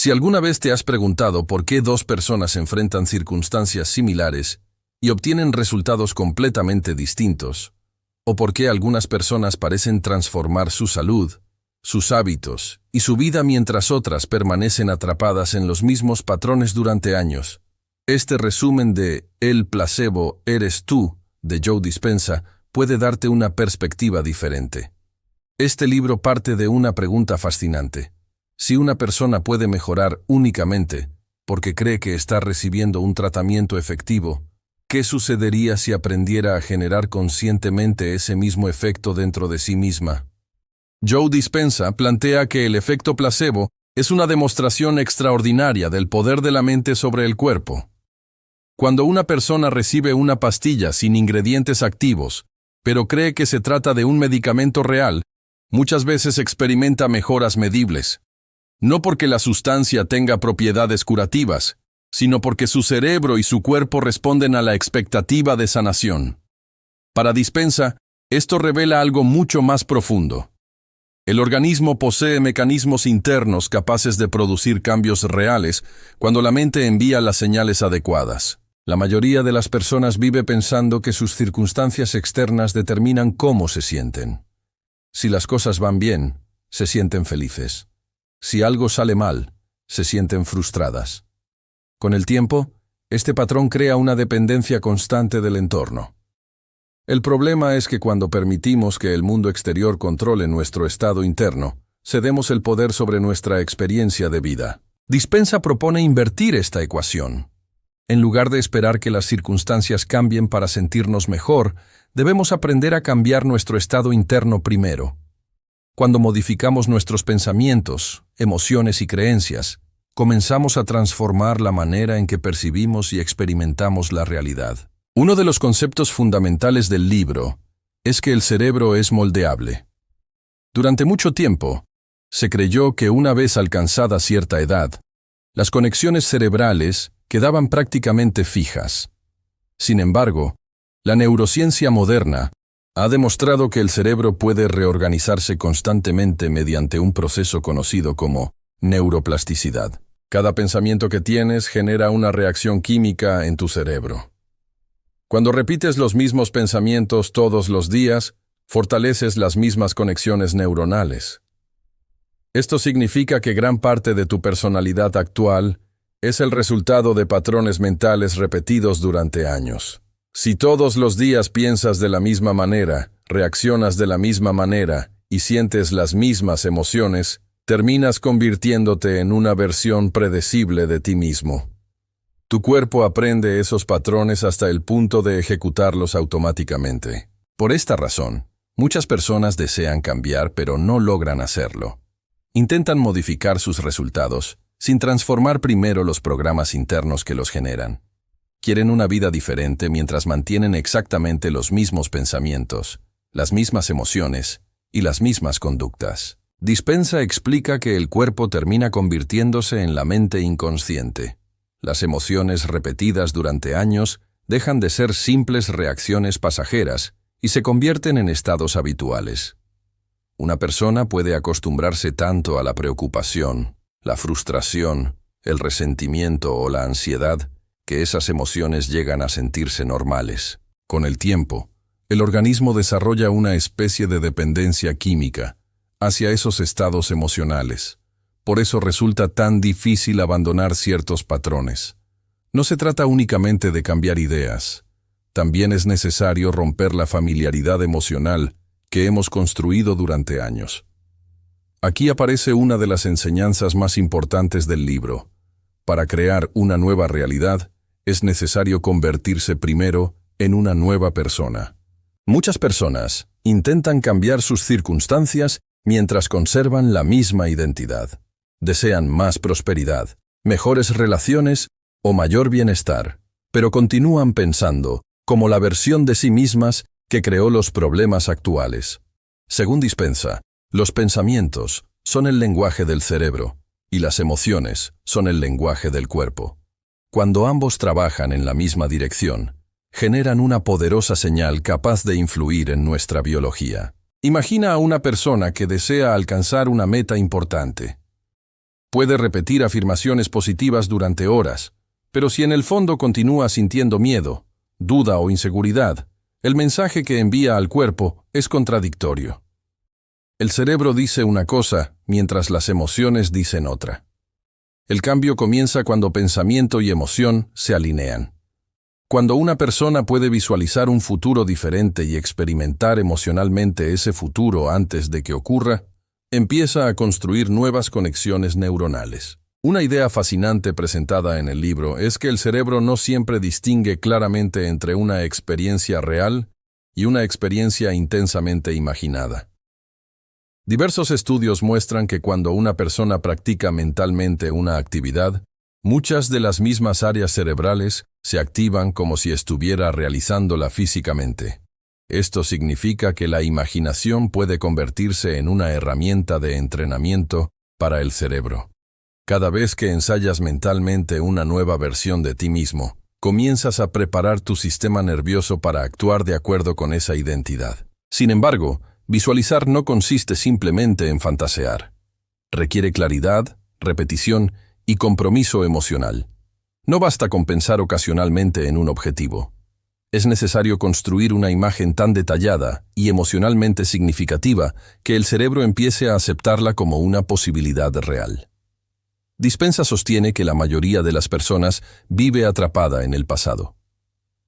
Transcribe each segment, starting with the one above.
Si alguna vez te has preguntado por qué dos personas enfrentan circunstancias similares y obtienen resultados completamente distintos, o por qué algunas personas parecen transformar su salud, sus hábitos y su vida mientras otras permanecen atrapadas en los mismos patrones durante años, este resumen de El placebo eres tú, de Joe Dispenza, puede darte una perspectiva diferente. Este libro parte de una pregunta fascinante. Si una persona puede mejorar únicamente porque cree que está recibiendo un tratamiento efectivo, ¿qué sucedería si aprendiera a generar conscientemente ese mismo efecto dentro de sí misma? Joe Dispenza plantea que el efecto placebo es una demostración extraordinaria del poder de la mente sobre el cuerpo. Cuando una persona recibe una pastilla sin ingredientes activos, pero cree que se trata de un medicamento real, muchas veces experimenta mejoras medibles. No porque la sustancia tenga propiedades curativas, sino porque su cerebro y su cuerpo responden a la expectativa de sanación. Para Dispenza, esto revela algo mucho más profundo. El organismo posee mecanismos internos capaces de producir cambios reales cuando la mente envía las señales adecuadas. La mayoría de las personas vive pensando que sus circunstancias externas determinan cómo se sienten. Si las cosas van bien, se sienten felices. Si algo sale mal, se sienten frustradas. Con el tiempo, este patrón crea una dependencia constante del entorno. El problema es que cuando permitimos que el mundo exterior controle nuestro estado interno, cedemos el poder sobre nuestra experiencia de vida. Dispenza propone invertir esta ecuación. En lugar de esperar que las circunstancias cambien para sentirnos mejor, debemos aprender a cambiar nuestro estado interno primero. Cuando modificamos nuestros pensamientos, emociones y creencias, comenzamos a transformar la manera en que percibimos y experimentamos la realidad. Uno de los conceptos fundamentales del libro es que el cerebro es moldeable. Durante mucho tiempo, se creyó que una vez alcanzada cierta edad, las conexiones cerebrales quedaban prácticamente fijas. Sin embargo, la neurociencia moderna ha demostrado que el cerebro puede reorganizarse constantemente mediante un proceso conocido como neuroplasticidad. Cada pensamiento que tienes genera una reacción química en tu cerebro. Cuando repites los mismos pensamientos todos los días, fortaleces las mismas conexiones neuronales. Esto significa que gran parte de tu personalidad actual es el resultado de patrones mentales repetidos durante años. Si todos los días piensas de la misma manera, reaccionas de la misma manera y sientes las mismas emociones, terminas convirtiéndote en una versión predecible de ti mismo. Tu cuerpo aprende esos patrones hasta el punto de ejecutarlos automáticamente. Por esta razón, muchas personas desean cambiar pero no logran hacerlo. Intentan modificar sus resultados sin transformar primero los programas internos que los generan. Quieren una vida diferente mientras mantienen exactamente los mismos pensamientos, las mismas emociones y las mismas conductas. Dispenza explica que el cuerpo termina convirtiéndose en la mente inconsciente. Las emociones repetidas durante años dejan de ser simples reacciones pasajeras y se convierten en estados habituales. Una persona puede acostumbrarse tanto a la preocupación, la frustración, el resentimiento o la ansiedad, que esas emociones llegan a sentirse normales. Con el tiempo, el organismo desarrolla una especie de dependencia química hacia esos estados emocionales. Por eso resulta tan difícil abandonar ciertos patrones. No se trata únicamente de cambiar ideas. También es necesario romper la familiaridad emocional que hemos construido durante años. Aquí aparece una de las enseñanzas más importantes del libro. Para crear una nueva realidad, es necesario convertirse primero en una nueva persona. Muchas personas intentan cambiar sus circunstancias mientras conservan la misma identidad. Desean más prosperidad, mejores relaciones o mayor bienestar, pero continúan pensando como la versión de sí mismas que creó los problemas actuales. Según Dispenza, los pensamientos son el lenguaje del cerebro y las emociones son el lenguaje del cuerpo. Cuando ambos trabajan en la misma dirección, generan una poderosa señal capaz de influir en nuestra biología. Imagina a una persona que desea alcanzar una meta importante. Puede repetir afirmaciones positivas durante horas, pero si en el fondo continúa sintiendo miedo, duda o inseguridad, el mensaje que envía al cuerpo es contradictorio. El cerebro dice una cosa, mientras las emociones dicen otra. El cambio comienza cuando pensamiento y emoción se alinean. Cuando una persona puede visualizar un futuro diferente y experimentar emocionalmente ese futuro antes de que ocurra, empieza a construir nuevas conexiones neuronales. Una idea fascinante presentada en el libro es que el cerebro no siempre distingue claramente entre una experiencia real y una experiencia intensamente imaginada. Diversos estudios muestran que cuando una persona practica mentalmente una actividad, muchas de las mismas áreas cerebrales se activan como si estuviera realizándola físicamente. Esto significa que la imaginación puede convertirse en una herramienta de entrenamiento para el cerebro. Cada vez que ensayas mentalmente una nueva versión de ti mismo, comienzas a preparar tu sistema nervioso para actuar de acuerdo con esa identidad. Sin embargo, visualizar no consiste simplemente en fantasear. Requiere claridad, repetición y compromiso emocional. No basta con pensar ocasionalmente en un objetivo. Es necesario construir una imagen tan detallada y emocionalmente significativa que el cerebro empiece a aceptarla como una posibilidad real. Dispenza sostiene que la mayoría de las personas vive atrapada en el pasado.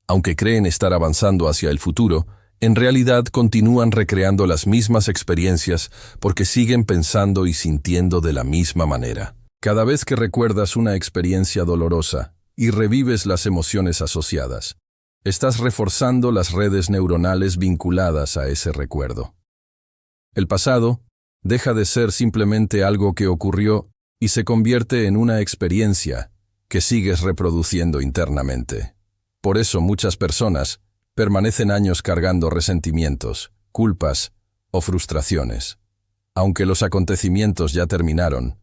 Aunque creen estar avanzando hacia el futuro, en realidad continúan recreando las mismas experiencias porque siguen pensando y sintiendo de la misma manera. Cada vez que recuerdas una experiencia dolorosa y revives las emociones asociadas, estás reforzando las redes neuronales vinculadas a ese recuerdo. El pasado deja de ser simplemente algo que ocurrió y se convierte en una experiencia que sigues reproduciendo internamente. Por eso muchas personas permanecen años cargando resentimientos, culpas o frustraciones. Aunque los acontecimientos ya terminaron,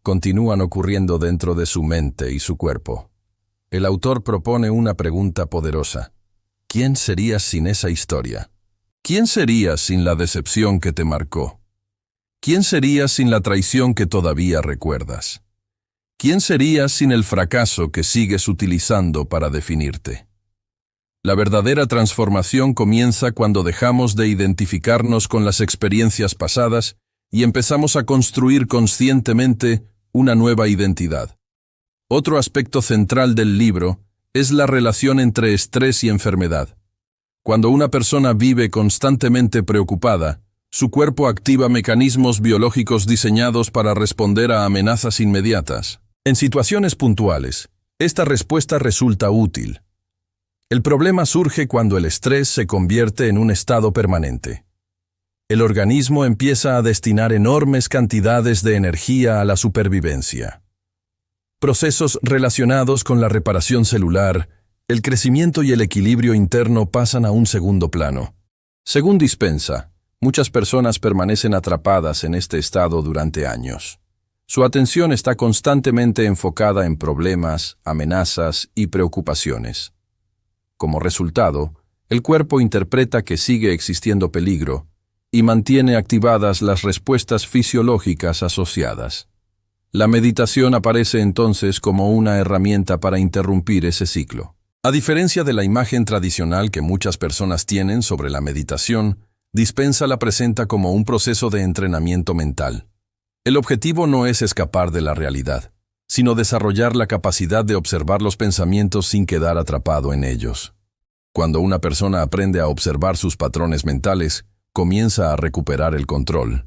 continúan ocurriendo dentro de su mente y su cuerpo. El autor propone una pregunta poderosa. ¿Quién serías sin esa historia? ¿Quién serías sin la decepción que te marcó? ¿Quién serías sin la traición que todavía recuerdas? ¿Quién serías sin el fracaso que sigues utilizando para definirte? La verdadera transformación comienza cuando dejamos de identificarnos con las experiencias pasadas y empezamos a construir conscientemente una nueva identidad. Otro aspecto central del libro es la relación entre estrés y enfermedad. Cuando una persona vive constantemente preocupada, su cuerpo activa mecanismos biológicos diseñados para responder a amenazas inmediatas. En situaciones puntuales, esta respuesta resulta útil. El problema surge cuando el estrés se convierte en un estado permanente. El organismo empieza a destinar enormes cantidades de energía a la supervivencia. Procesos relacionados con la reparación celular, el crecimiento y el equilibrio interno pasan a un segundo plano. Según Dispenza, muchas personas permanecen atrapadas en este estado durante años. Su atención está constantemente enfocada en problemas, amenazas y preocupaciones. Como resultado, el cuerpo interpreta que sigue existiendo peligro y mantiene activadas las respuestas fisiológicas asociadas. La meditación aparece entonces como una herramienta para interrumpir ese ciclo. A diferencia de la imagen tradicional que muchas personas tienen sobre la meditación, Dispenza la presenta como un proceso de entrenamiento mental. El objetivo no es escapar de la realidad, sino desarrollar la capacidad de observar los pensamientos sin quedar atrapado en ellos. Cuando una persona aprende a observar sus patrones mentales, comienza a recuperar el control.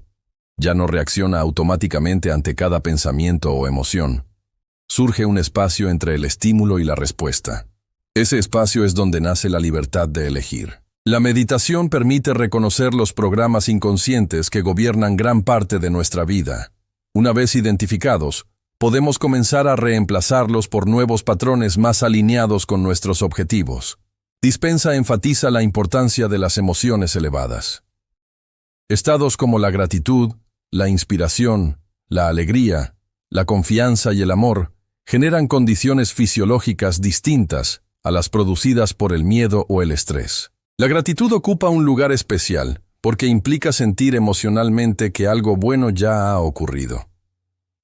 Ya no reacciona automáticamente ante cada pensamiento o emoción. Surge un espacio entre el estímulo y la respuesta. Ese espacio es donde nace la libertad de elegir. La meditación permite reconocer los programas inconscientes que gobiernan gran parte de nuestra vida. Una vez identificados, podemos comenzar a reemplazarlos por nuevos patrones más alineados con nuestros objetivos. Dispenza enfatiza la importancia de las emociones elevadas. Estados como la gratitud, la inspiración, la alegría, la confianza y el amor generan condiciones fisiológicas distintas a las producidas por el miedo o el estrés. La gratitud ocupa un lugar especial porque implica sentir emocionalmente que algo bueno ya ha ocurrido.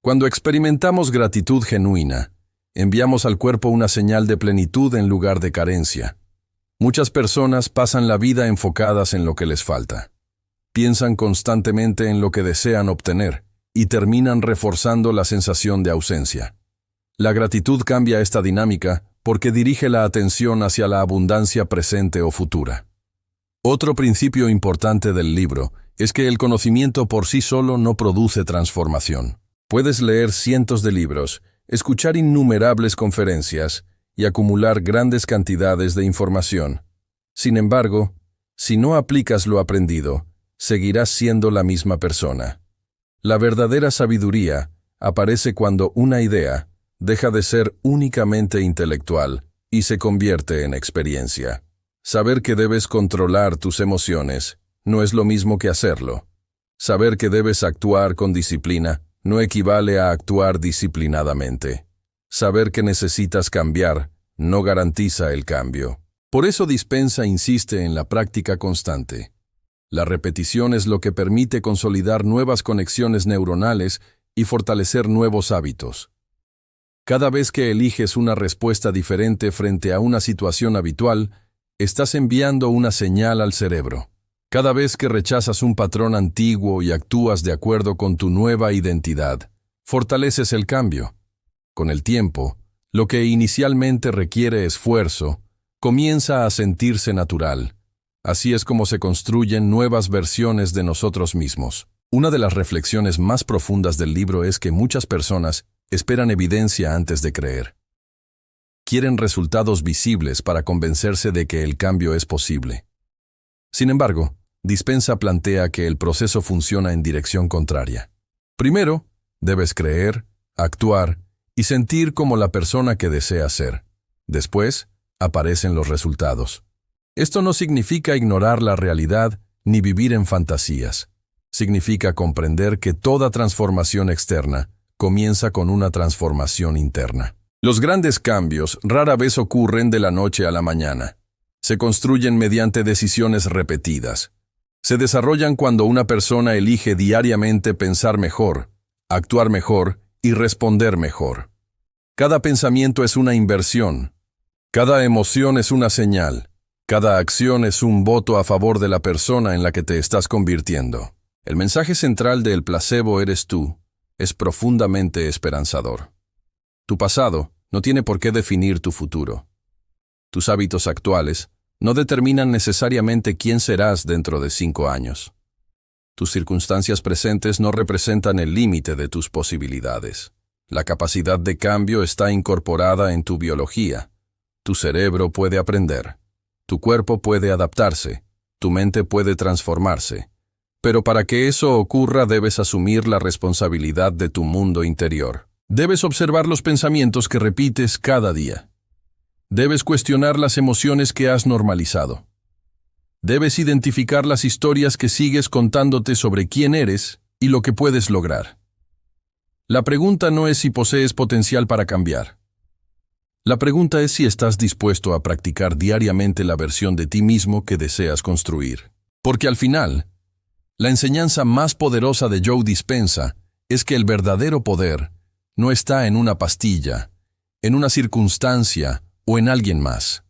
Cuando experimentamos gratitud genuina, enviamos al cuerpo una señal de plenitud en lugar de carencia. Muchas personas pasan la vida enfocadas en lo que les falta. Piensan constantemente en lo que desean obtener y terminan reforzando la sensación de ausencia. La gratitud cambia esta dinámica porque dirige la atención hacia la abundancia presente o futura. Otro principio importante del libro es que el conocimiento por sí solo no produce transformación. Puedes leer cientos de libros, escuchar innumerables conferencias y acumular grandes cantidades de información. Sin embargo, si no aplicas lo aprendido, seguirás siendo la misma persona. La verdadera sabiduría aparece cuando una idea deja de ser únicamente intelectual y se convierte en experiencia. Saber que debes controlar tus emociones no es lo mismo que hacerlo. Saber que debes actuar con disciplina no equivale a actuar disciplinadamente. Saber que necesitas cambiar no garantiza el cambio. Por eso Dispensa insiste en la práctica constante. La repetición es lo que permite consolidar nuevas conexiones neuronales y fortalecer nuevos hábitos. Cada vez que eliges una respuesta diferente frente a una situación habitual, estás enviando una señal al cerebro. Cada vez que rechazas un patrón antiguo y actúas de acuerdo con tu nueva identidad, fortaleces el cambio. Con el tiempo, lo que inicialmente requiere esfuerzo, comienza a sentirse natural. Así es como se construyen nuevas versiones de nosotros mismos. Una de las reflexiones más profundas del libro es que muchas personas esperan evidencia antes de creer. Quieren resultados visibles para convencerse de que el cambio es posible. Sin embargo, Dispensa plantea que el proceso funciona en dirección contraria. Primero, debes creer, actuar y sentir como la persona que deseas ser. Después, aparecen los resultados. Esto no significa ignorar la realidad ni vivir en fantasías. Significa comprender que toda transformación externa comienza con una transformación interna. Los grandes cambios rara vez ocurren de la noche a la mañana. Se construyen mediante decisiones repetidas. Se desarrollan cuando una persona elige diariamente pensar mejor, actuar mejor y responder mejor. Cada pensamiento es una inversión. Cada emoción es una señal. Cada acción es un voto a favor de la persona en la que te estás convirtiendo. El mensaje central de El placebo eres tú es profundamente esperanzador. Tu pasado no tiene por qué definir tu futuro. Tus hábitos actuales no determinan necesariamente quién serás dentro de 5 años. Tus circunstancias presentes no representan el límite de tus posibilidades. La capacidad de cambio está incorporada en tu biología. Tu cerebro puede aprender. Tu cuerpo puede adaptarse. Tu mente puede transformarse. Pero para que eso ocurra debes asumir la responsabilidad de tu mundo interior. Debes observar los pensamientos que repites cada día. Debes cuestionar las emociones que has normalizado. Debes identificar las historias que sigues contándote sobre quién eres y lo que puedes lograr. La pregunta no es si posees potencial para cambiar. La pregunta es si estás dispuesto a practicar diariamente la versión de ti mismo que deseas construir. Porque al final, la enseñanza más poderosa de Joe Dispensa es que el verdadero poder no está en una pastilla, en una circunstancia o en alguien más.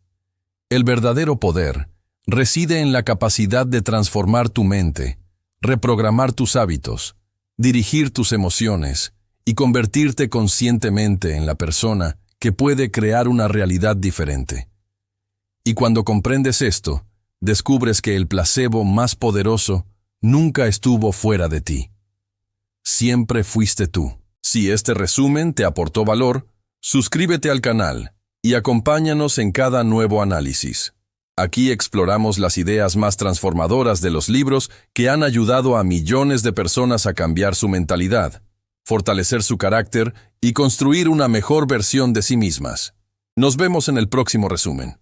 El verdadero poder reside en la capacidad de transformar tu mente, reprogramar tus hábitos, dirigir tus emociones y convertirte conscientemente en la persona que puede crear una realidad diferente. Y cuando comprendes esto, descubres que el placebo más poderoso nunca estuvo fuera de ti. Siempre fuiste tú. Si este resumen te aportó valor, suscríbete al canal y acompáñanos en cada nuevo análisis. Aquí exploramos las ideas más transformadoras de los libros que han ayudado a millones de personas a cambiar su mentalidad, fortalecer su carácter y construir una mejor versión de sí mismas. Nos vemos en el próximo resumen.